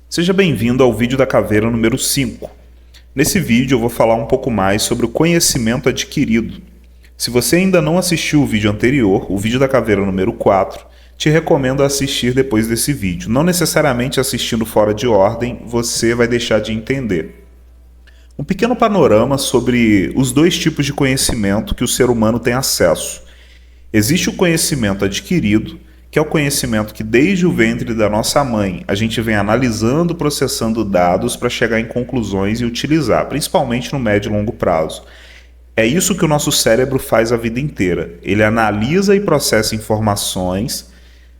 Seja bem-vindo ao vídeo da caveira número 5. Nesse vídeo eu vou falar um pouco mais sobre o conhecimento adquirido. Se você ainda não assistiu o vídeo anterior, o vídeo da caveira número 4, te recomendo assistir depois desse vídeo. Não necessariamente assistindo fora de ordem, você vai deixar de entender. Um pequeno panorama sobre os dois tipos de conhecimento que o ser humano tem acesso. Existe o conhecimento adquirido, que é o conhecimento que desde o ventre da nossa mãe a gente vem analisando, processando dados para chegar em conclusões e utilizar, principalmente no médio e longo prazo. É isso que o nosso cérebro faz a vida inteira. Ele analisa e processa informações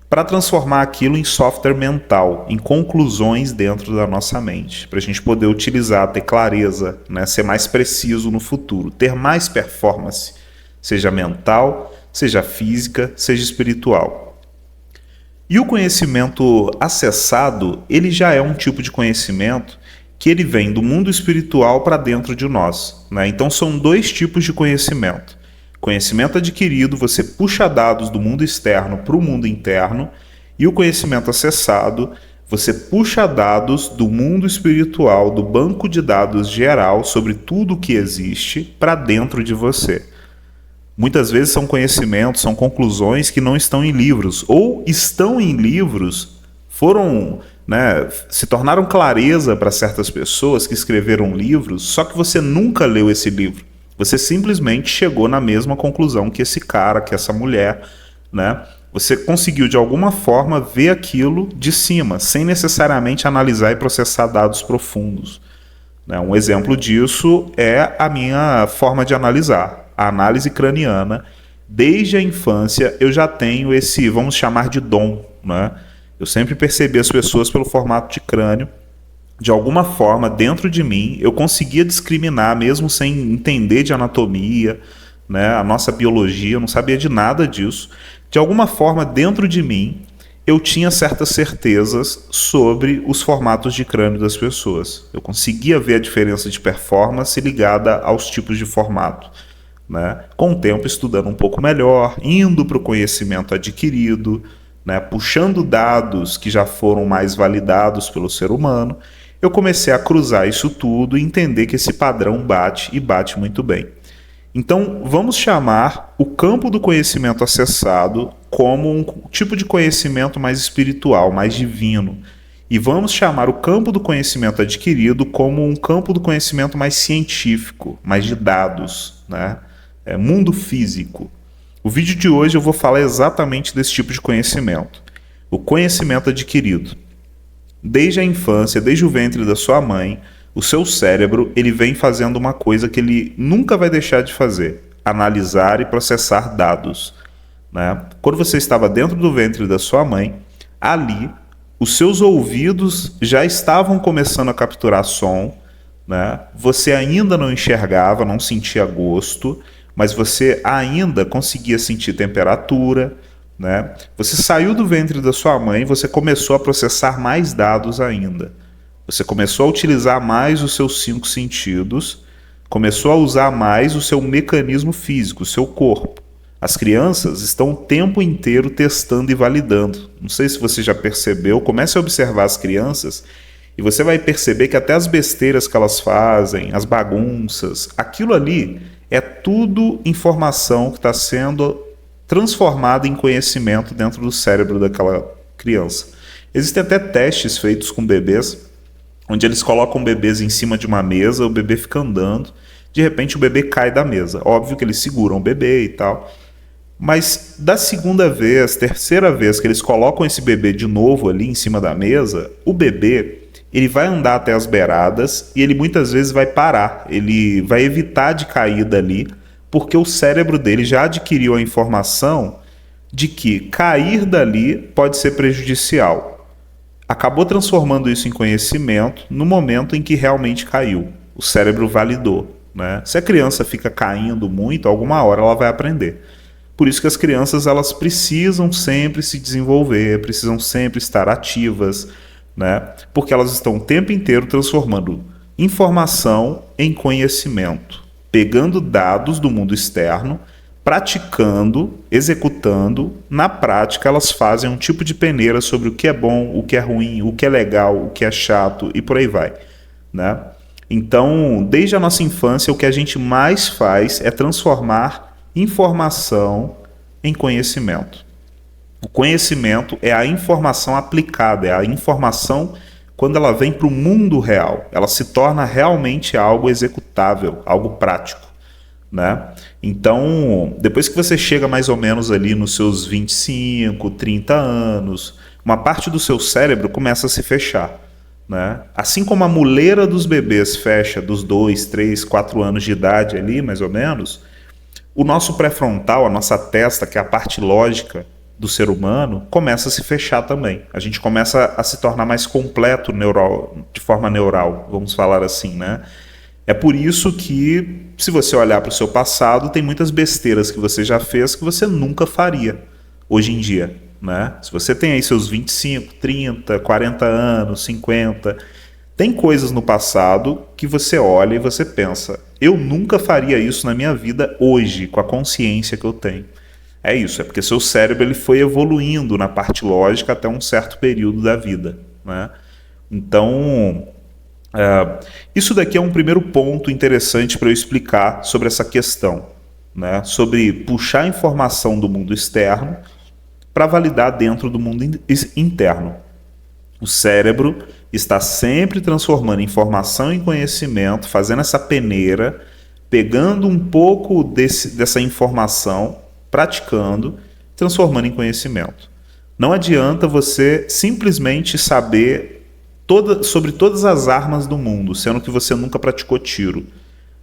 para transformar aquilo em software mental, em conclusões dentro da nossa mente, para a gente poder utilizar, ter clareza, né, ser mais preciso no futuro, ter mais performance, seja mental, seja física, seja espiritual. E o conhecimento acessado, ele já é um tipo de conhecimento que ele vem do mundo espiritual para dentro de nós, né? Então são dois tipos de conhecimento. Conhecimento adquirido, você puxa dados do mundo externo para o mundo interno, e o conhecimento acessado, você puxa dados do mundo espiritual, do banco de dados geral sobre tudo o que existe para dentro de você. Muitas vezes são conhecimentos, são conclusões que não estão em livros, ou estão em livros, se tornaram clareza para certas pessoas que escreveram livros, só que você nunca leu esse livro. Você simplesmente chegou na mesma conclusão que esse cara, que essa mulher, né? Você conseguiu de alguma forma ver aquilo de cima, sem necessariamente analisar e processar dados profundos. Um exemplo disso é a minha forma de analisar. A análise craniana, desde a infância eu já tenho esse, vamos chamar de dom, né? Eu sempre percebi as pessoas pelo formato de crânio. De alguma forma, dentro de mim, eu conseguia discriminar, mesmo sem entender de anatomia, né? A nossa biologia, eu não sabia de nada disso. De alguma forma, dentro de mim, eu tinha certas certezas sobre os formatos de crânio das pessoas. Eu conseguia ver a diferença de performance ligada aos tipos de formato. Né? Com o tempo estudando um pouco melhor, indo para o conhecimento adquirido, né? Puxando dados que já foram mais validados pelo ser humano, eu comecei a cruzar isso tudo e entender que esse padrão bate e bate muito bem. Então vamos chamar o campo do conhecimento acessado como um tipo de conhecimento mais espiritual, mais divino. E vamos chamar o campo do conhecimento adquirido como um campo do conhecimento mais científico, mais de dados, né? Mundo físico. O vídeo de hoje eu vou falar exatamente desse tipo de conhecimento. O conhecimento adquirido. Desde a infância, desde o ventre da sua mãe, o seu cérebro ele vem fazendo uma coisa que ele nunca vai deixar de fazer: analisar e processar dados. Né? Quando você estava dentro do ventre da sua mãe, ali os seus ouvidos já estavam começando a capturar som, né? Você ainda não enxergava, não sentia gosto, mas você ainda conseguia sentir temperatura, né? Você saiu do ventre da sua mãe, você começou a processar mais dados ainda. Você começou a utilizar mais os seus 5 sentidos, começou a usar mais o seu mecanismo físico, o seu corpo. As crianças estão o tempo inteiro testando e validando. Não sei se você já percebeu, comece a observar as crianças e você vai perceber que até as besteiras que elas fazem, as bagunças, aquilo ali é tudo informação que está sendo transformada em conhecimento dentro do cérebro daquela criança. Existem até testes feitos com bebês, onde eles colocam bebês em cima de uma mesa, o bebê fica andando, de repente o bebê cai da mesa. Óbvio que eles seguram o bebê e tal, mas da segunda vez, terceira vez que eles colocam esse bebê de novo ali em cima da mesa, o bebê ele vai andar até as beiradas e ele muitas vezes vai parar, ele vai evitar de cair dali, porque o cérebro dele já adquiriu a informação de que cair dali pode ser prejudicial. Acabou transformando isso em conhecimento no momento em que realmente caiu. O cérebro validou, né? Se a criança fica caindo muito, alguma hora ela vai aprender. Por isso que as crianças elas precisam sempre se desenvolver, precisam sempre estar ativas, né? Porque elas estão o tempo inteiro transformando informação em conhecimento, pegando dados do mundo externo praticando, executando, na prática elas fazem um tipo de peneira sobre o que é bom, o que é ruim, o que é legal, o que é chato e por aí vai, né? Então, desde a nossa infância, o que a gente mais faz é transformar informação em conhecimento. O conhecimento é a informação aplicada, é a informação quando ela vem para o mundo real. Ela se torna realmente algo executável, algo prático, né? Então, depois que você chega mais ou menos ali nos seus 25, 30 anos, uma parte do seu cérebro começa a se fechar, né? Assim como a muleira dos bebês fecha dos 2, 3, 4 anos de idade ali, mais ou menos, o nosso pré-frontal, a nossa testa, que é a parte lógica do ser humano, começa a se fechar também. A gente começa a se tornar mais completo de forma neural, vamos falar assim, né? É por isso que, se você olhar para o seu passado, tem muitas besteiras que você já fez que você nunca faria hoje em dia, né? Se você tem aí seus 25, 30, 40 anos, 50, tem coisas no passado que você olha e você pensa, eu nunca faria isso na minha vida hoje, com a consciência que eu tenho. É isso, é porque seu cérebro ele foi evoluindo na parte lógica até um certo período da vida, né? Então, isso daqui é um primeiro ponto interessante para eu explicar sobre essa questão, né? Sobre puxar informação do mundo externo para validar dentro do mundo interno. O cérebro está sempre transformando informação em conhecimento, fazendo essa peneira, pegando um pouco dessa informação, praticando, transformando em conhecimento. Não adianta você simplesmente saber sobre todas as armas do mundo, sendo que você nunca praticou tiro.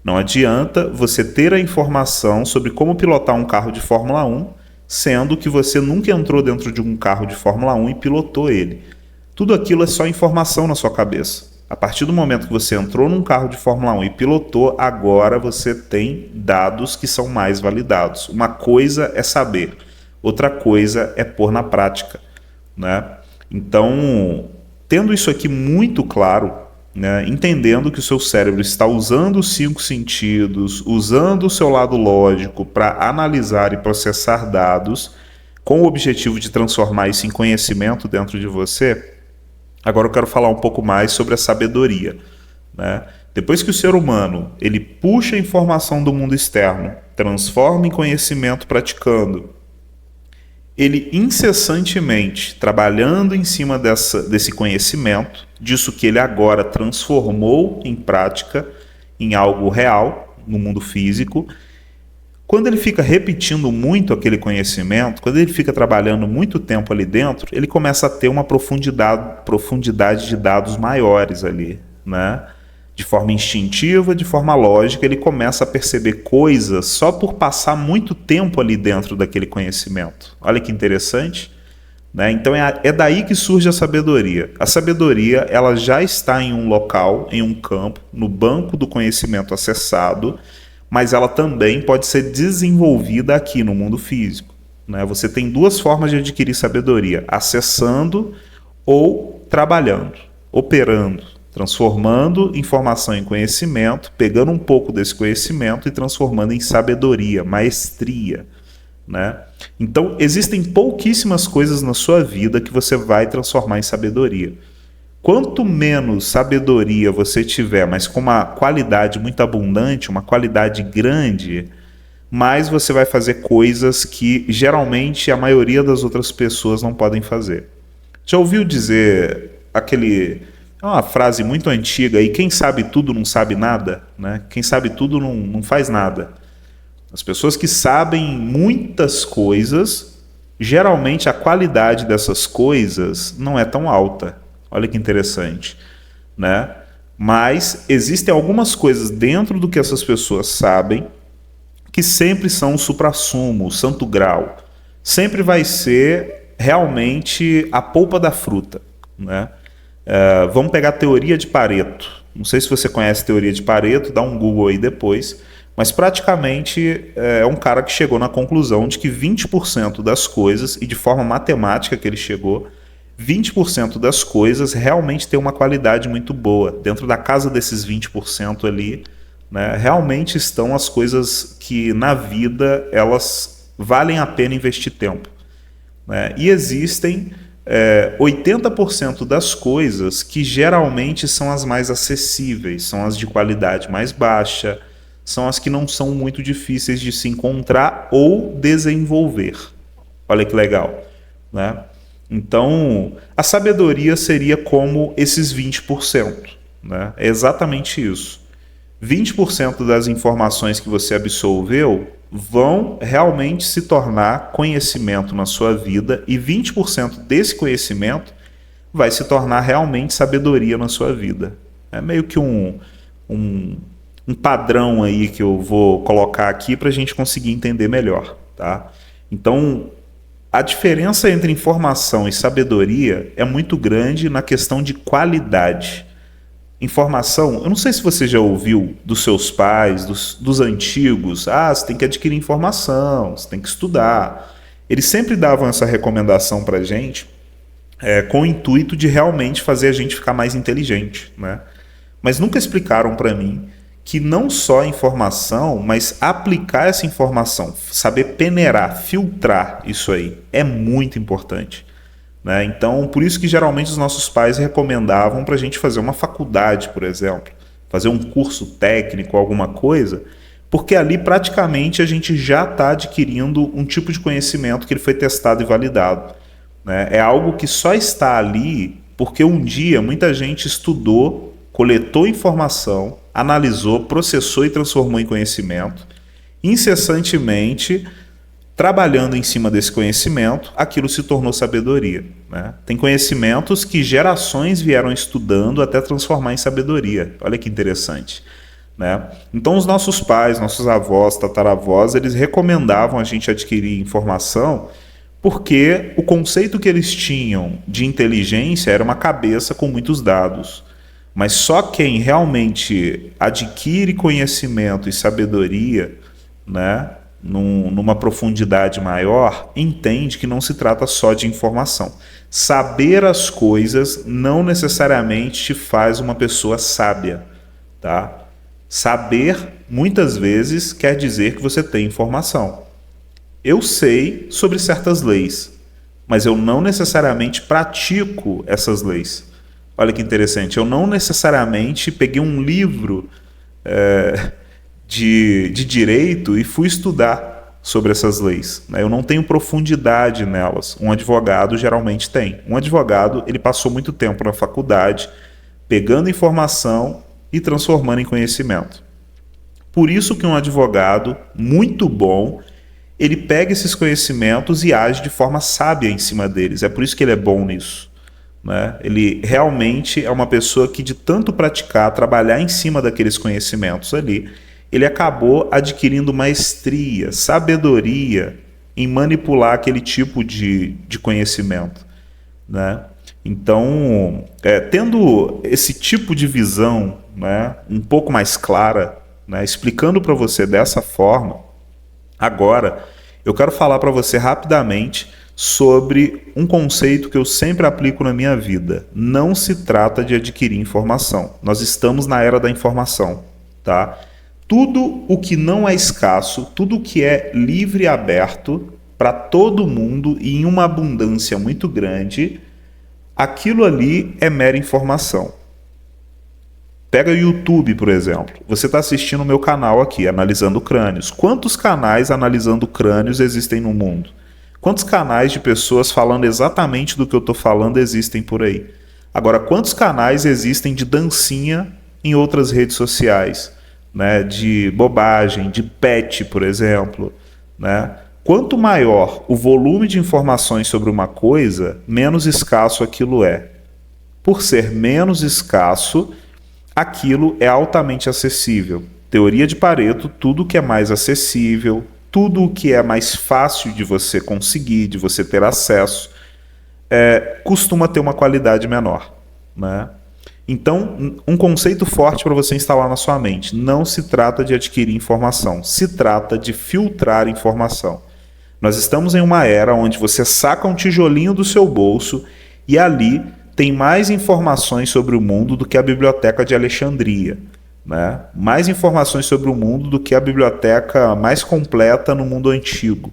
Não adianta você ter a informação sobre como pilotar um carro de Fórmula 1, sendo que você nunca entrou dentro de um carro de Fórmula 1 e pilotou ele. Tudo aquilo é só informação na sua cabeça. A partir do momento que você entrou num carro de Fórmula 1 e pilotou, agora você tem dados que são mais validados. Uma coisa é saber, outra coisa é pôr na prática, né? Então, tendo isso aqui muito claro, né, entendendo que o seu cérebro está usando os 5 sentidos, usando o seu lado lógico para analisar e processar dados, com o objetivo de transformar isso em conhecimento dentro de você, agora eu quero falar um pouco mais sobre a sabedoria, né? Depois que o ser humano ele puxa a informação do mundo externo, transforma em conhecimento praticando, ele incessantemente, trabalhando em cima desse conhecimento, disso que ele agora transformou em prática, em algo real, no mundo físico, quando ele fica repetindo muito aquele conhecimento, quando ele fica trabalhando muito tempo ali dentro, ele começa a ter uma profundidade de dados maiores ali, né? De forma instintiva, de forma lógica, ele começa a perceber coisas só por passar muito tempo ali dentro daquele conhecimento. Olha que interessante, né? Então é daí que surge a sabedoria. A sabedoria ela já está em um local, em um campo, no banco do conhecimento acessado, mas ela também pode ser desenvolvida aqui no mundo físico, né? Você tem 2 formas de adquirir sabedoria: acessando ou trabalhando, operando, transformando informação em conhecimento, pegando um pouco desse conhecimento e transformando em sabedoria, maestria, né? Então, existem pouquíssimas coisas na sua vida que você vai transformar em sabedoria. Quanto menos sabedoria você tiver, mas com uma qualidade muito abundante, uma qualidade grande, mais você vai fazer coisas que geralmente a maioria das outras pessoas não podem fazer. Já ouviu dizer uma frase muito antiga aí, quem sabe tudo não sabe nada, né? Quem sabe tudo não faz nada. As pessoas que sabem muitas coisas, geralmente a qualidade dessas coisas não é tão alta. Olha que interessante, né? Mas existem algumas coisas dentro do que essas pessoas sabem que sempre são o suprassumo, o santo grau. Sempre vai ser realmente a polpa da fruta, né? Vamos pegar a teoria de Pareto. Não sei se você conhece a teoria de Pareto, dá um Google aí depois. Mas praticamente é um cara que chegou na conclusão de que 20% das coisas, e de forma matemática que ele chegou, 20% das coisas realmente tem uma qualidade muito boa. Dentro da casa desses 20% ali, né? Realmente estão as coisas que na vida elas valem a pena investir tempo, né? E existem 80% das coisas que geralmente são as mais acessíveis, são as de qualidade mais baixa, são as que não são muito difíceis de se encontrar ou desenvolver. Olha que legal, né? Então, a sabedoria seria como esses 20%, né? É exatamente isso. 20% das informações que você absorveu vão realmente se tornar conhecimento na sua vida e 20% desse conhecimento vai se tornar realmente sabedoria na sua vida. É meio que um padrão aí que eu vou colocar aqui para a gente conseguir entender melhor, tá? Então, a diferença entre informação e sabedoria é muito grande na questão de qualidade. Informação, eu não sei se você já ouviu dos seus pais, dos antigos, você tem que adquirir informação, você tem que estudar. Eles sempre davam essa recomendação para a gente com o intuito de realmente fazer a gente ficar mais inteligente, né? Mas nunca explicaram para mim que não só a informação, mas aplicar essa informação, saber peneirar, filtrar isso aí, é muito importante, né? Então, por isso que geralmente os nossos pais recomendavam para a gente fazer uma faculdade, por exemplo, fazer um curso técnico, alguma coisa, porque ali praticamente a gente já está adquirindo um tipo de conhecimento que ele foi testado e validado, né? É algo que só está ali porque um dia muita gente estudou, coletou informação, analisou, processou e transformou em conhecimento, incessantemente trabalhando em cima desse conhecimento, aquilo se tornou sabedoria, né? Tem conhecimentos que gerações vieram estudando até transformar em sabedoria. Olha que interessante, né? Então os nossos pais, nossos avós, tataravós, eles recomendavam a gente adquirir informação porque o conceito que eles tinham de inteligência era uma cabeça com muitos dados. Mas só quem realmente adquire conhecimento e sabedoria, né, numa profundidade maior, entende que não se trata só de informação. Saber as coisas não necessariamente te faz uma pessoa sábia, tá? Saber, muitas vezes, quer dizer que você tem informação. Eu sei sobre certas leis, mas eu não necessariamente pratico essas leis. Olha que interessante, eu não necessariamente peguei um livro de direito e fui estudar sobre essas leis, né? Eu não tenho profundidade nelas. Um advogado geralmente tem. Um advogado, ele passou muito tempo na faculdade pegando informação e transformando em conhecimento. Por isso que um advogado muito bom, ele pega esses conhecimentos e age de forma sábia em cima deles. É por isso que ele é bom nisso, né? Ele realmente é uma pessoa que, de tanto praticar, trabalhar em cima daqueles conhecimentos ali, ele acabou adquirindo maestria, sabedoria em manipular aquele tipo de conhecimento, né? Então, tendo esse tipo de visão, né, um pouco mais clara, né, explicando para você dessa forma, agora eu quero falar para você rapidamente sobre um conceito que eu sempre aplico na minha vida. Não se trata de adquirir informação. Nós estamos na era da informação, tá? Tudo o que não é escasso, tudo o que é livre e aberto para todo mundo e em uma abundância muito grande, aquilo ali é mera informação. Pega o YouTube, por exemplo. Você está assistindo o meu canal aqui, Analisando Crânios. Quantos canais analisando crânios existem no mundo? Quantos canais de pessoas falando exatamente do que eu estou falando existem por aí? Agora, quantos canais existem de dancinha em outras redes sociais, né? De bobagem, de pet, por exemplo, né? Quanto maior o volume de informações sobre uma coisa, menos escasso aquilo é. Por ser menos escasso, aquilo é altamente acessível. Teoria de Pareto, tudo que é mais acessível, tudo o que é mais fácil de você conseguir, de você ter acesso, costuma ter uma qualidade menor, né? Então, um conceito forte para você instalar na sua mente: não se trata de adquirir informação, se trata de filtrar informação. Nós estamos em uma era onde você saca um tijolinho do seu bolso e ali tem mais informações sobre o mundo do que a Biblioteca de Alexandria. né? Mais informações sobre o mundo do que a biblioteca mais completa no mundo antigo.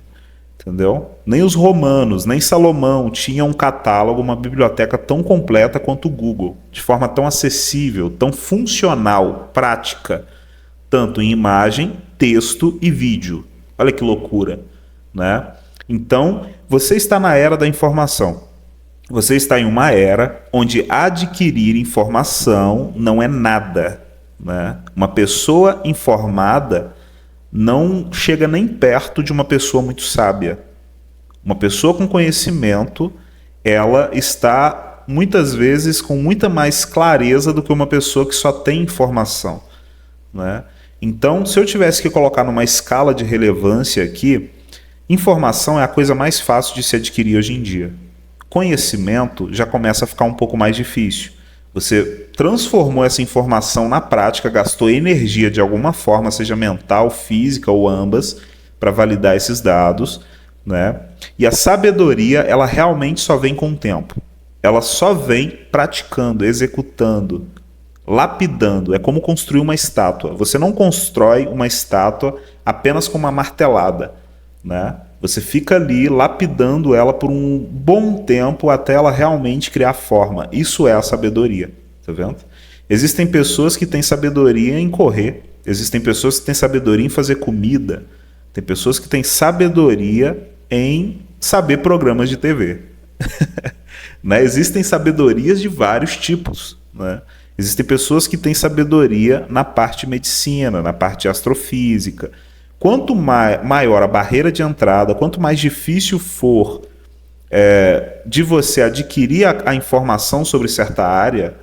Entendeu? Nem os romanos, nem Salomão tinham um catálogo, uma biblioteca tão completa quanto o Google, de forma tão acessível, tão funcional, prática, tanto em imagem, texto e vídeo. Olha que loucura, né? Então, você está na era da informação. Você está em uma era onde adquirir informação não é nada, né? Uma pessoa informada não chega nem perto de uma pessoa muito sábia. Uma pessoa com conhecimento, ela está muitas vezes com muita mais clareza do que uma pessoa que só tem informação, né? Então, se eu tivesse que colocar numa escala de relevância aqui, informação é a coisa mais fácil de se adquirir hoje em dia. Conhecimento já começa a ficar um pouco mais difícil. Você transformou essa informação na prática, gastou energia de alguma forma, seja mental, física ou ambas, para validar esses dados, né? E a sabedoria, ela realmente só vem com o tempo. Ela só vem praticando, executando, lapidando. É como construir uma estátua. Você não constrói uma estátua apenas com uma martelada, né? Você fica ali lapidando ela por um bom tempo até ela realmente criar forma. Isso é a sabedoria, tá vendo? Existem pessoas que têm sabedoria em correr, existem pessoas que têm sabedoria em fazer comida, tem pessoas que têm sabedoria em saber programas de TV. Né? Existem sabedorias de vários tipos, né? Existem pessoas que têm sabedoria na parte de medicina, na parte de astrofísica. Quanto maior a barreira de entrada, quanto mais difícil for de você adquirir a informação sobre certa área,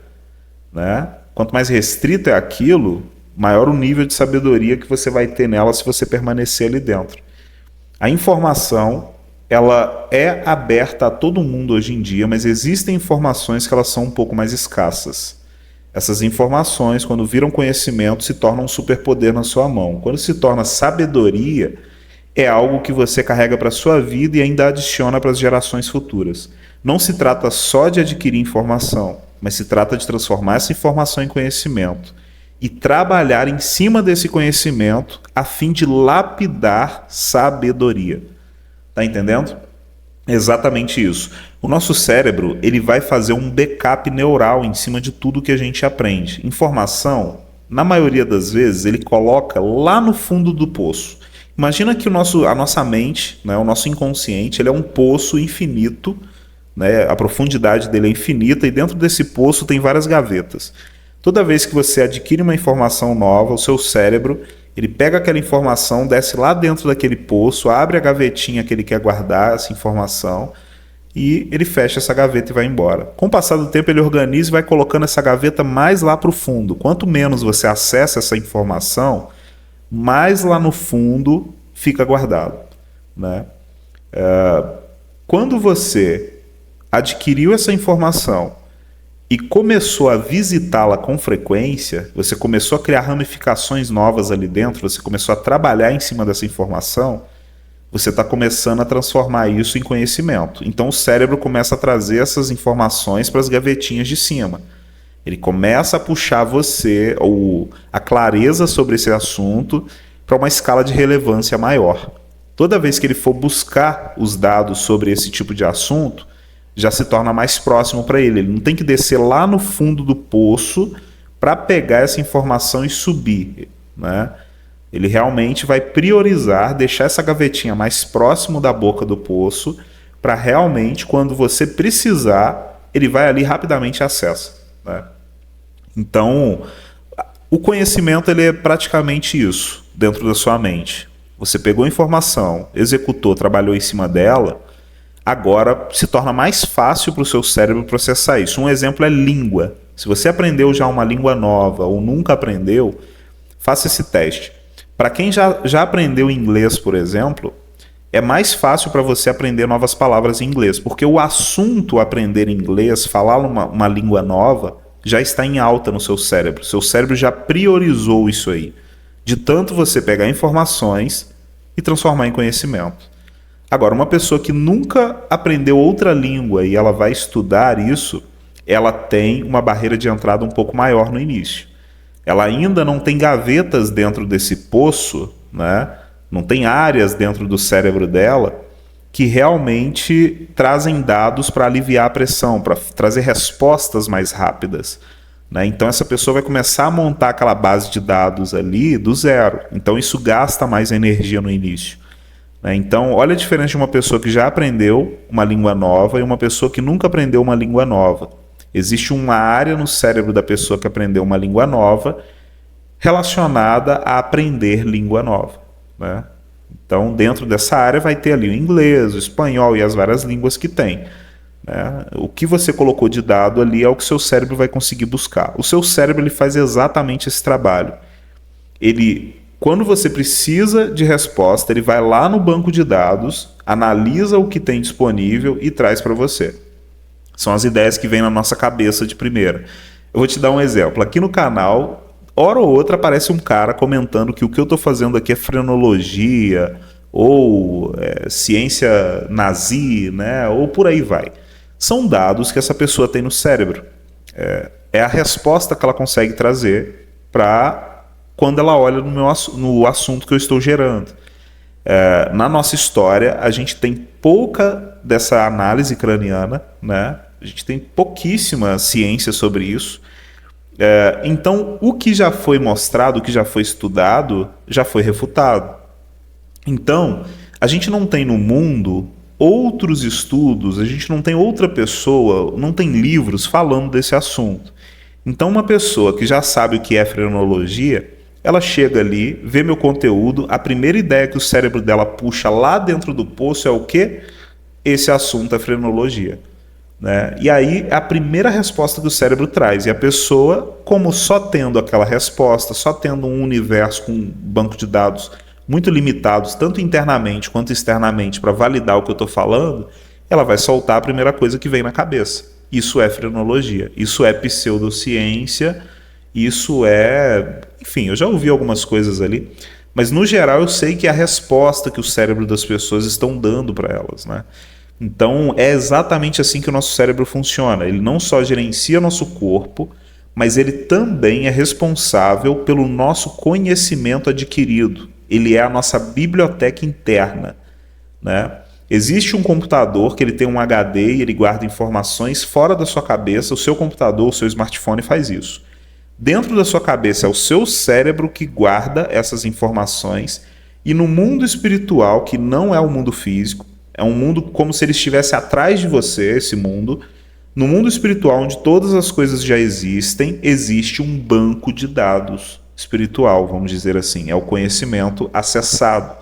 né? Quanto mais restrito é aquilo, maior o nível de sabedoria que você vai ter nela se você permanecer ali dentro. A informação, ela é aberta a todo mundo hoje em dia, mas existem informações que elas são um pouco mais escassas. Essas informações, quando viram conhecimento, se tornam um superpoder na sua mão. Quando se torna sabedoria, é algo que você carrega para a sua vida e ainda adiciona para as gerações futuras. Não se trata só de adquirir informação, mas se trata de transformar essa informação em conhecimento e trabalhar em cima desse conhecimento a fim de lapidar sabedoria. Tá entendendo? Exatamente isso. O nosso cérebro, ele vai fazer um backup neural em cima de tudo que a gente aprende. Informação, na maioria das vezes, ele coloca lá no fundo do poço. Imagina que a nossa mente, né, o nosso inconsciente, ele é um poço infinito, né, a profundidade dele é infinita e dentro desse poço tem várias gavetas. Toda vez que você adquire uma informação nova, o seu cérebro, ele pega aquela informação, desce lá dentro daquele poço, abre a gavetinha que ele quer guardar essa informação e ele fecha essa gaveta e vai embora. Com o passar do tempo, ele organiza e vai colocando essa gaveta mais lá para o fundo. Quanto menos você acessa essa informação, mais lá no fundo fica guardado, né? Quando você adquiriu essa informação e começou a visitá-la com frequência, você começou a criar ramificações novas ali dentro, você começou a trabalhar em cima dessa informação, você está começando a transformar isso em conhecimento. Então o cérebro começa a trazer essas informações para as gavetinhas de cima. Ele começa a puxar você, ou a clareza sobre esse assunto, para uma escala de relevância maior. Toda vez que ele for buscar os dados sobre esse tipo de assunto, já se torna mais próximo para ele. Ele não tem que descer lá no fundo do poço para pegar essa informação e subir, né? Ele realmente vai priorizar, deixar essa gavetinha mais próximo da boca do poço, para realmente, quando você precisar, ele vai ali rapidamente e acessa, né? Então, o conhecimento ele é praticamente isso, dentro da sua mente. Você pegou a informação, executou, trabalhou em cima dela, agora se torna mais fácil para o seu cérebro processar isso. Um exemplo é língua. Se você aprendeu já uma língua nova ou nunca aprendeu, faça esse teste. Para quem já aprendeu inglês, por exemplo, é mais fácil para você aprender novas palavras em inglês, porque o assunto aprender inglês, falar uma língua nova, já está em alta no seu cérebro. Seu cérebro já priorizou isso aí, de tanto você pegar informações e transformar em conhecimento. Agora, uma pessoa que nunca aprendeu outra língua e ela vai estudar isso, ela tem uma barreira de entrada um pouco maior no início. ela ainda não tem gavetas dentro desse poço, né? Não tem áreas dentro do cérebro dela que realmente trazem dados para aliviar a pressão, para trazer respostas mais rápidas, né? Então essa pessoa vai começar a montar aquela base de dados ali do zero. Então isso gasta mais energia no início, né? Então olha a diferença de uma pessoa que já aprendeu uma língua nova e uma pessoa que nunca aprendeu uma língua nova. Existe uma área no cérebro da pessoa que aprendeu uma língua nova relacionada a aprender língua nova, né? Então, dentro dessa área vai ter ali o inglês, o espanhol e as várias línguas que tem, né? O que você colocou de dado ali é o que o seu cérebro vai conseguir buscar. O seu cérebro ele faz exatamente esse trabalho. Ele, quando você precisa de resposta, ele vai lá no banco de dados, analisa o que tem disponível e traz para você. São as ideias que vêm na nossa cabeça de primeira. Eu vou te dar um exemplo. Aqui no canal, hora ou outra aparece um cara comentando que o que eu estou fazendo aqui é frenologia ou ciência nazi, né? Ou por aí vai. São dados que essa pessoa tem no cérebro. É a resposta que ela consegue trazer para quando ela olha no assunto que eu estou gerando. Na nossa história, a gente tem pouca dessa análise craniana, né? A gente tem pouquíssima ciência sobre isso. Então, o que já foi mostrado, o que já foi estudado, já foi refutado. Então, a gente não tem no mundo outros estudos, a gente não tem outra pessoa, não tem livros falando desse assunto. Então, uma pessoa que já sabe o que é frenologia, ela chega ali, vê meu conteúdo, a primeira ideia que o cérebro dela puxa lá dentro do poço é o quê? Esse assunto é frenologia, né? E aí a primeira resposta que o cérebro traz, e a pessoa, como só tendo aquela resposta, só tendo um universo com um banco de dados muito limitados, tanto internamente quanto externamente, para validar o que eu estou falando, ela vai soltar a primeira coisa que vem na cabeça. Isso é frenologia, isso é pseudociência, isso é... Enfim, eu já ouvi algumas coisas ali, mas no geral eu sei que é a resposta que o cérebro das pessoas estão dando para elas, né? Então é exatamente assim que o nosso cérebro funciona. Ele não só gerencia nosso corpo, mas ele também é responsável pelo nosso conhecimento adquirido. Ele é a nossa biblioteca interna, né? Existe um computador que ele tem um HD e ele guarda informações fora da sua cabeça. O seu computador, o seu smartphone faz isso. Dentro da sua cabeça é o seu cérebro que guarda essas informações, e no mundo espiritual, que não é o mundo físico, é um mundo como se ele estivesse atrás de você, esse mundo. No mundo espiritual, onde todas as coisas já existem, existe um banco de dados espiritual, vamos dizer assim. É o conhecimento acessado,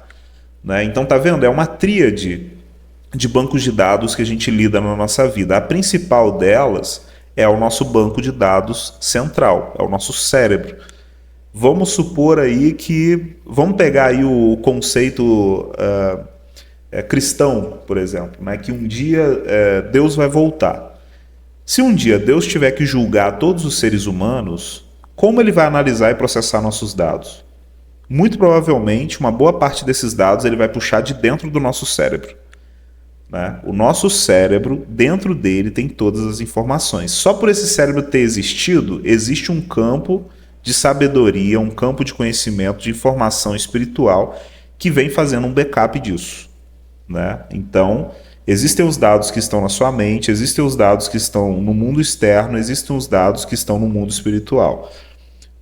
né? Então, tá vendo? É uma tríade de bancos de dados que a gente lida na nossa vida. A principal delas é o nosso banco de dados central, é o nosso cérebro. Vamos supor aí que... Vamos pegar aí o conceito cristão, por exemplo, né? Que um dia Deus vai voltar. Se um dia Deus tiver que julgar todos os seres humanos, como ele vai analisar e processar nossos dados? Muito provavelmente, uma boa parte desses dados ele vai puxar de dentro do nosso cérebro, né? O nosso cérebro, dentro dele, tem todas as informações. Só por esse cérebro ter existido, existe um campo de sabedoria, um campo de conhecimento, de informação espiritual que vem fazendo um backup disso, né? Então, existem os dados que estão na sua mente, existem os dados que estão no mundo externo, existem os dados que estão no mundo espiritual.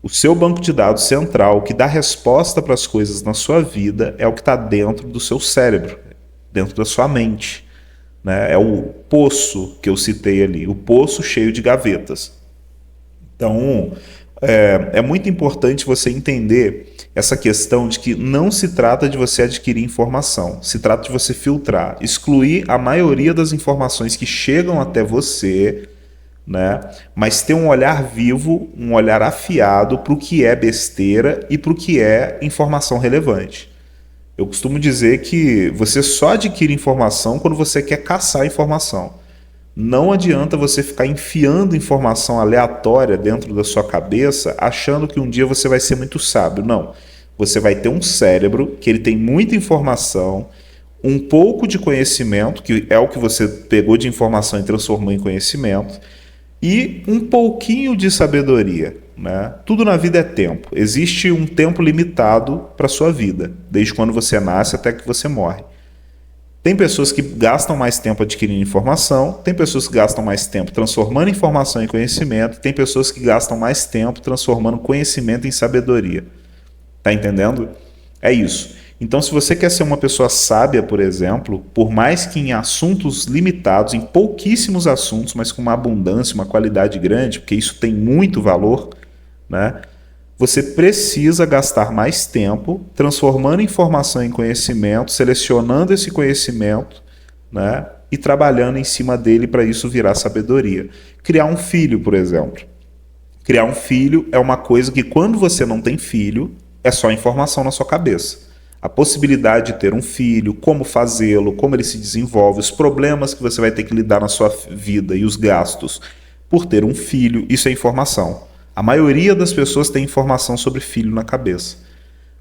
O seu banco de dados central, que dá resposta para as coisas na sua vida, é o que está dentro do seu cérebro, dentro da sua mente, né? É o poço que eu citei ali, o poço cheio de gavetas. Então, é muito importante você entender essa questão de que não se trata de você adquirir informação, se trata de você filtrar, excluir a maioria das informações que chegam até você, né? Mas ter um olhar vivo, um olhar afiado para o que é besteira e para o que é informação relevante. Eu costumo dizer que você só adquire informação quando você quer caçar informação. Não adianta você ficar enfiando informação aleatória dentro da sua cabeça achando que um dia você vai ser muito sábio. Não. Você vai ter um cérebro que ele tem muita informação, um pouco de conhecimento, que é o que você pegou de informação e transformou em conhecimento, e um pouquinho de sabedoria. né? Tudo na vida é tempo. Existe um tempo limitado para sua vida, desde quando você nasce até que você morre. Tem pessoas que gastam mais tempo adquirindo informação, tem pessoas que gastam mais tempo transformando informação em conhecimento, tem pessoas que gastam mais tempo transformando conhecimento em sabedoria. Tá entendendo? É isso. Então, se você quer ser uma pessoa sábia, por exemplo, por mais que em assuntos limitados, em pouquíssimos assuntos, mas com uma abundância, uma qualidade grande, porque isso tem muito valor, né? Você precisa gastar mais tempo transformando informação em conhecimento, selecionando esse conhecimento, né? E trabalhando em cima dele para isso virar sabedoria. Criar um filho, por exemplo. Criar um filho é uma coisa que, quando você não tem filho, é só informação na sua cabeça. A possibilidade de ter um filho, como fazê-lo, como ele se desenvolve, os problemas que você vai ter que lidar na sua vida e os gastos por ter um filho, isso é informação. A maioria das pessoas tem informação sobre filho na cabeça.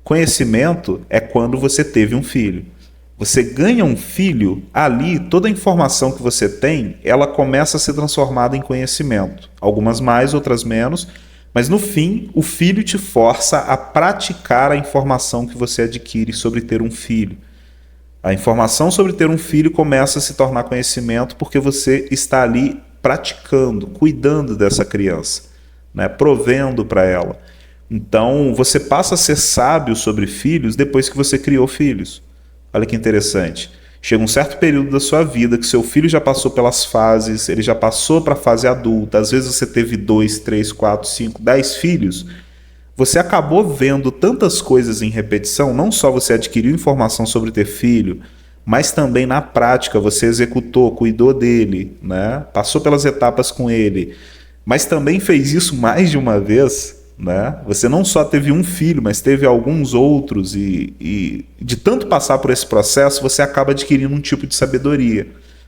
Conhecimento é quando você teve um filho. Você ganha um filho, ali toda a informação que você tem, ela começa a ser transformada em conhecimento. Algumas mais, outras menos, mas no fim, o filho te força a praticar a informação que você adquire sobre ter um filho. A informação sobre ter um filho começa a se tornar conhecimento porque você está ali praticando, cuidando dessa criança, né? Provendo para ela. Então, você passa a ser sábio sobre filhos depois que você criou filhos. Olha que interessante. Chega um certo período da sua vida que seu filho já passou pelas fases, ele já passou para a fase adulta, às vezes você teve 2, 3, 4, 5, 10 filhos. Você acabou vendo tantas coisas em repetição, não só você adquiriu informação sobre ter filho, mas também na prática você executou, cuidou dele, né? Passou pelas etapas com ele, mas também fez isso mais de uma vez, né? Você não só teve um filho, mas teve alguns outros e de tanto passar por esse processo, você acaba adquirindo um tipo de sabedoria.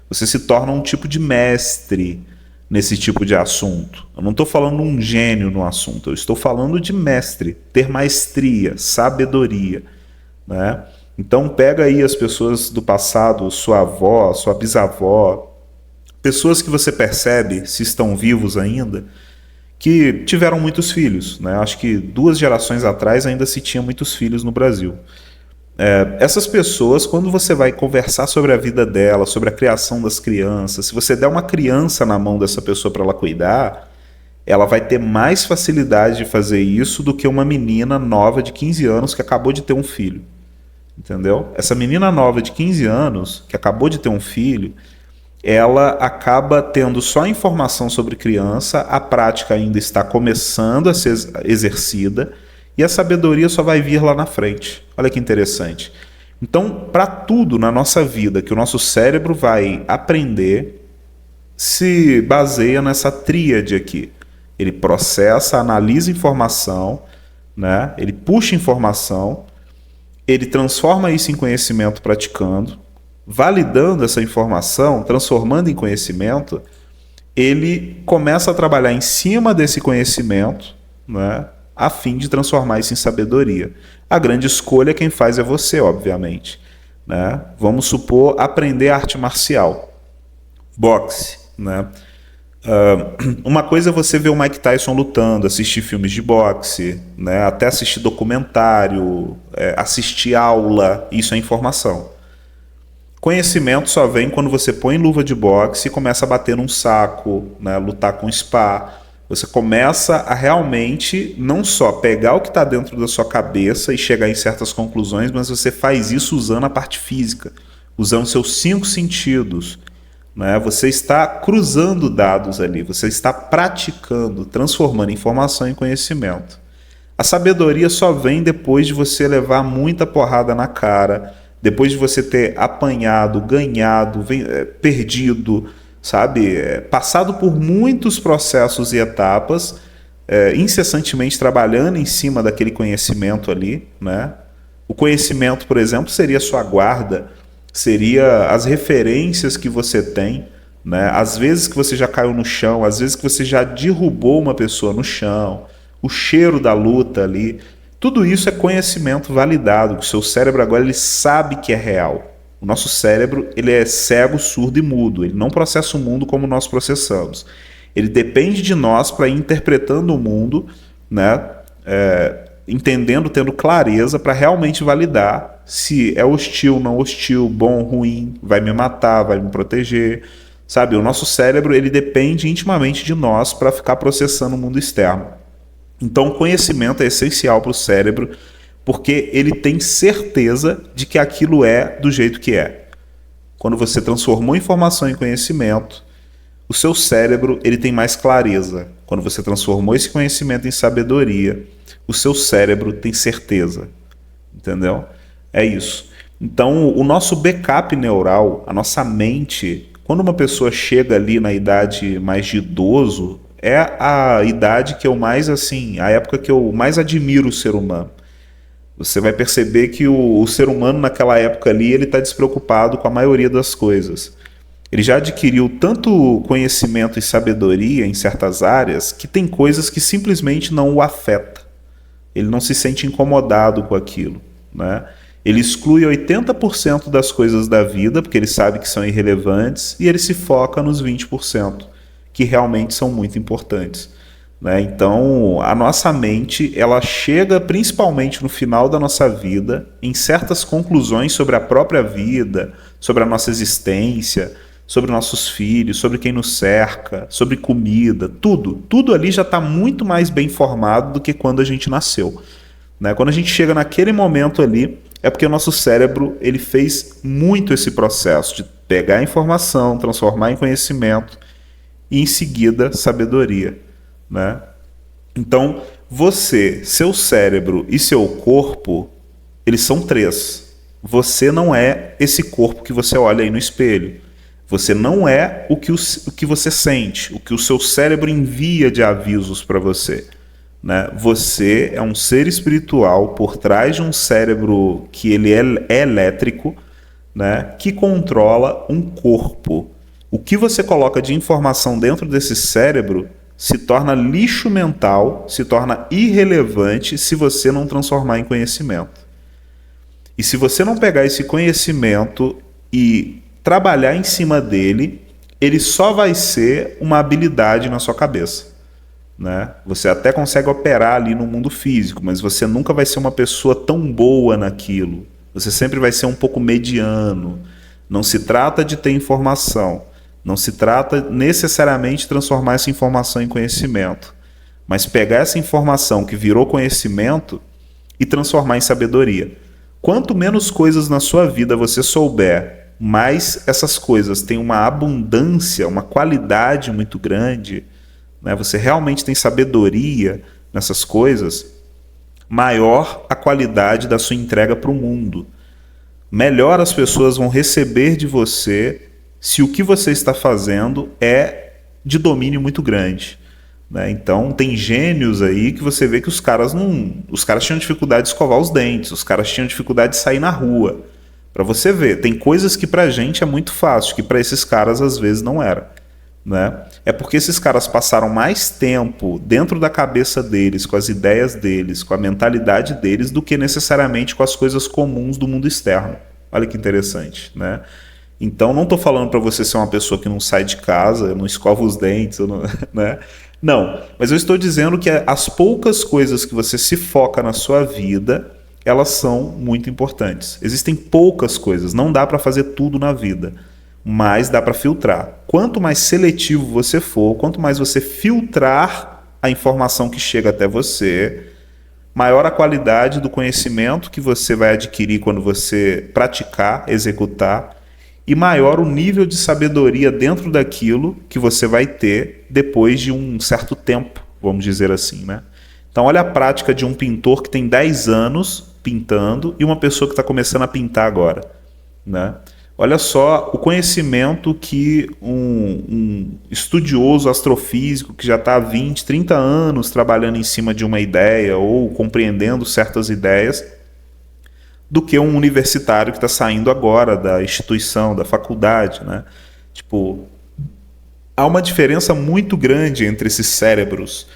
Você se torna um tipo de mestre nesse tipo de assunto. Eu não estou falando um gênio no assunto, eu estou falando de mestre, ter maestria, sabedoria, né? Então pega aí as pessoas do passado, sua avó, sua bisavó, pessoas que você percebe, se estão vivos ainda, que tiveram muitos filhos, né? Acho que 2 gerações atrás ainda se tinha muitos filhos no Brasil. Essas pessoas, quando você vai conversar sobre a vida dela, sobre a criação das crianças, se você der uma criança na mão dessa pessoa para ela cuidar, ela vai ter mais facilidade de fazer isso do que uma menina nova de 15 anos que acabou de ter um filho. Entendeu? Essa menina nova de 15 anos, que acabou de ter um filho, ela acaba tendo só informação sobre criança, a prática ainda está começando a ser exercida e a sabedoria só vai vir lá na frente. Olha que interessante. Então, para tudo na nossa vida que o nosso cérebro vai aprender, se baseia nessa tríade aqui. Ele processa, analisa informação, né? Ele puxa informação, ele transforma isso em conhecimento praticando, validando essa informação, transformando em conhecimento, ele começa a trabalhar em cima desse conhecimento, né, a fim de transformar isso em sabedoria. A grande escolha quem faz é você, obviamente, né? Vamos supor aprender arte marcial, boxe, né? Uma coisa é você ver o Mike Tyson lutando, assistir filmes de boxe, né, até assistir documentário, assistir aula, isso é informação. Conhecimento só vem quando você põe luva de boxe e começa a bater num saco, né, lutar com spa. Você começa a realmente não só pegar o que está dentro da sua cabeça e chegar em certas conclusões, mas você faz isso usando a parte física, usando seus 5 sentidos. Né? Você está cruzando dados ali, você está praticando, transformando informação em conhecimento. A sabedoria só vem depois de você levar muita porrada na cara, depois de você ter apanhado, ganhado, perdido, sabe? Passado por muitos processos e etapas, incessantemente trabalhando em cima daquele conhecimento ali, né? O conhecimento, por exemplo, seria a sua guarda, seria as referências que você tem, né? Às vezes que você já caiu no chão, às vezes que você já derrubou uma pessoa no chão, o cheiro da luta ali. Tudo isso é conhecimento validado, que o seu cérebro agora ele sabe que é real. O nosso cérebro ele é cego, surdo e mudo, ele não processa o mundo como nós processamos. Ele depende de nós para ir interpretando o mundo né? Entendendo, tendo clareza para realmente validar se é hostil, não hostil, bom, ruim, vai me matar, vai me proteger, sabe? O nosso cérebro, ele depende intimamente de nós para ficar processando o mundo externo. Então, o conhecimento é essencial para o cérebro, porque ele tem certeza de que aquilo é do jeito que é. Quando você transformou informação em conhecimento, o seu cérebro, ele tem mais clareza. Quando você transformou esse conhecimento em sabedoria, o seu cérebro tem certeza. Entendeu? É isso. Então, o nosso backup neural, a nossa mente, quando uma pessoa chega ali na idade mais de idoso, é a idade que eu mais, assim, a época que eu mais admiro o ser humano. Você vai perceber que o ser humano naquela época ali, ele está despreocupado com a maioria das coisas. Ele já adquiriu tanto conhecimento e sabedoria em certas áreas que tem coisas que simplesmente não o afeta. Ele não se sente incomodado com aquilo, né? Ele exclui 80% das coisas da vida, porque ele sabe que são irrelevantes, e ele se foca nos 20%, que realmente são muito importantes, né? Então, a nossa mente, ela chega principalmente no final da nossa vida em certas conclusões sobre a própria vida, sobre a nossa existência, sobre nossos filhos, sobre quem nos cerca, sobre comida, tudo. Tudo ali já está muito mais bem formado do que quando a gente nasceu, né? Quando a gente chega naquele momento ali, é porque o nosso cérebro, ele fez muito esse processo de pegar a informação, transformar em conhecimento e em seguida sabedoria, né? Então, você, seu cérebro e seu corpo, eles são três. Você não é esse corpo que você olha aí no espelho. Você não é o que você sente, o que o seu cérebro envia de avisos para você, né? Você é um ser espiritual por trás de um cérebro que ele é elétrico, né? Que controla um corpo. O que você coloca de informação dentro desse cérebro se torna lixo mental, se torna irrelevante se você não transformar em conhecimento. E se você não pegar esse conhecimento e trabalhar em cima dele, ele só vai ser uma habilidade na sua cabeça, né? Você até consegue operar ali no mundo físico, mas você nunca vai ser uma pessoa tão boa naquilo. Você sempre vai ser um pouco mediano. Não se trata de ter informação. Não se trata necessariamente de transformar essa informação em conhecimento, mas pegar essa informação que virou conhecimento e transformar em sabedoria. Quanto menos coisas na sua vida você souber, mais essas coisas têm uma abundância, uma qualidade muito grande, né? Você realmente tem sabedoria nessas coisas, maior a qualidade da sua entrega para o mundo. Melhor as pessoas vão receber de você se o que você está fazendo é de domínio muito grande, né? Então tem gênios aí que você vê que os caras tinham dificuldade de escovar os dentes, os caras tinham dificuldade de sair na rua. Para você ver, tem coisas que pra gente é muito fácil, que para esses caras às vezes não era, né? É porque esses caras passaram mais tempo dentro da cabeça deles, com as ideias deles, com a mentalidade deles, do que necessariamente com as coisas comuns do mundo externo. Olha que interessante, né? Então não estou falando para você ser uma pessoa que não sai de casa, não escova os dentes, né? Não, mas eu estou dizendo que as poucas coisas que você se foca na sua vida, elas são muito importantes. Existem poucas coisas, não dá para fazer tudo na vida, mas dá para filtrar. Quanto mais seletivo você for, quanto mais você filtrar a informação que chega até você, maior a qualidade do conhecimento que você vai adquirir quando você praticar, executar, e maior o nível de sabedoria dentro daquilo que você vai ter depois de um certo tempo, vamos dizer assim, né? Então olha a prática de um pintor que tem 10 anos pintando e uma pessoa que está começando a pintar agora, né? Olha só o conhecimento que um estudioso astrofísico que já está há 20, 30 anos trabalhando em cima de uma ideia ou compreendendo certas ideias, do que um universitário que está saindo agora da instituição, da faculdade, né? Tipo, há uma diferença muito grande entre esses cérebros,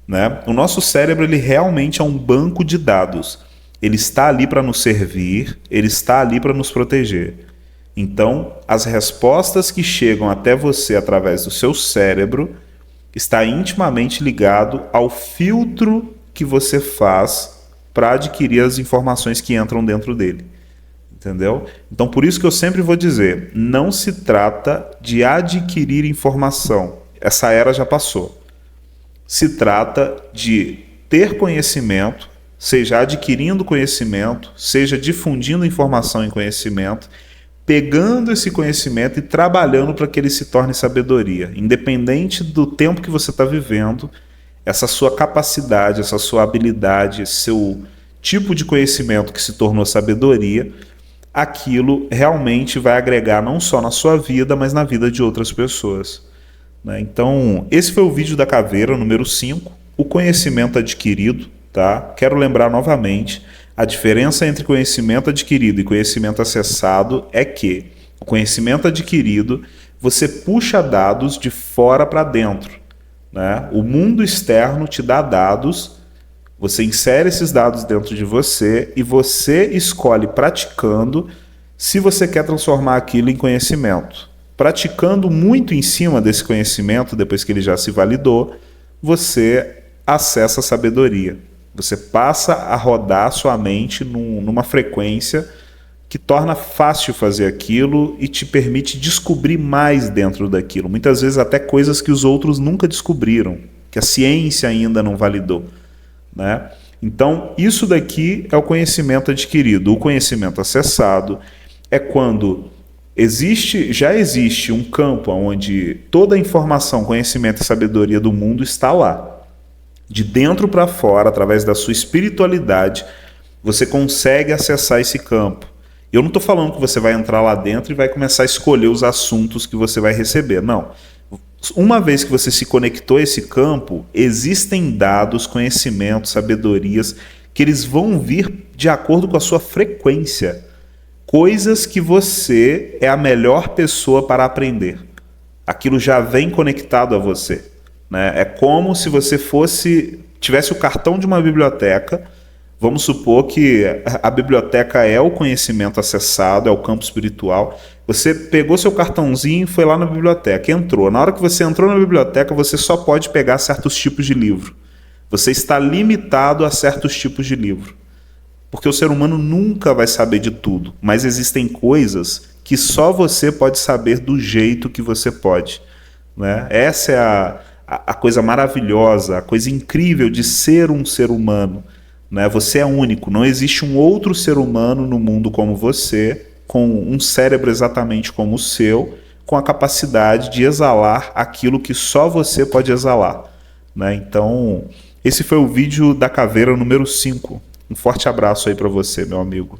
né? O nosso cérebro, ele realmente é um banco de dados. Ele está ali para nos servir, ele está ali para nos proteger. Então, as respostas que chegam até você através do seu cérebro está intimamente ligado ao filtro que você faz para adquirir as informações que entram dentro dele. Entendeu? Então, por isso que eu sempre vou dizer, não se trata de adquirir informação. Essa era já passou. Se trata de ter conhecimento, seja adquirindo conhecimento, seja difundindo informação em conhecimento, pegando esse conhecimento e trabalhando para que ele se torne sabedoria. Independente do tempo que você está vivendo, essa sua capacidade, essa sua habilidade, esse seu tipo de conhecimento que se tornou sabedoria, aquilo realmente vai agregar não só na sua vida, mas na vida de outras pessoas. Então, esse foi o vídeo da caveira, número 5, o conhecimento adquirido. Tá? Quero lembrar novamente, a diferença entre conhecimento adquirido e conhecimento acessado é que o conhecimento adquirido, você puxa dados de fora para dentro. Né? O mundo externo te dá dados, você insere esses dados dentro de você e você escolhe praticando se você quer transformar aquilo em conhecimento. Praticando muito em cima desse conhecimento, depois que ele já se validou, você acessa a sabedoria. Você passa a rodar sua mente numa frequência que torna fácil fazer aquilo e te permite descobrir mais dentro daquilo. Muitas vezes até coisas que os outros nunca descobriram, que a ciência ainda não validou. Né? Então, isso daqui é o conhecimento adquirido. O conhecimento acessado é quando já existe um campo onde toda a informação, conhecimento e sabedoria do mundo está lá. De dentro para fora, através da sua espiritualidade, você consegue acessar esse campo. Eu não estou falando que você vai entrar lá dentro e vai começar a escolher os assuntos que você vai receber. Não. Uma vez que você se conectou a esse campo, existem dados, conhecimentos, sabedorias, que eles vão vir de acordo com a sua frequência. Coisas que você é a melhor pessoa para aprender. Aquilo já vem conectado a você. Né? É como se você tivesse o cartão de uma biblioteca. Vamos supor que a biblioteca é o conhecimento acessado, é o campo espiritual. Você pegou seu cartãozinho e foi lá na biblioteca, entrou. Na hora que você entrou na biblioteca, você só pode pegar certos tipos de livro. Você está limitado a certos tipos de livro. Porque o ser humano nunca vai saber de tudo, mas existem coisas que só você pode saber do jeito que você pode. Né? Essa é a coisa maravilhosa, a coisa incrível de ser um ser humano. Né? Você é único, não existe um outro ser humano no mundo como você, com um cérebro exatamente como o seu, com a capacidade de exalar aquilo que só você pode exalar. Né? Então, esse foi o vídeo da caveira número 5. Um forte abraço aí para você, meu amigo.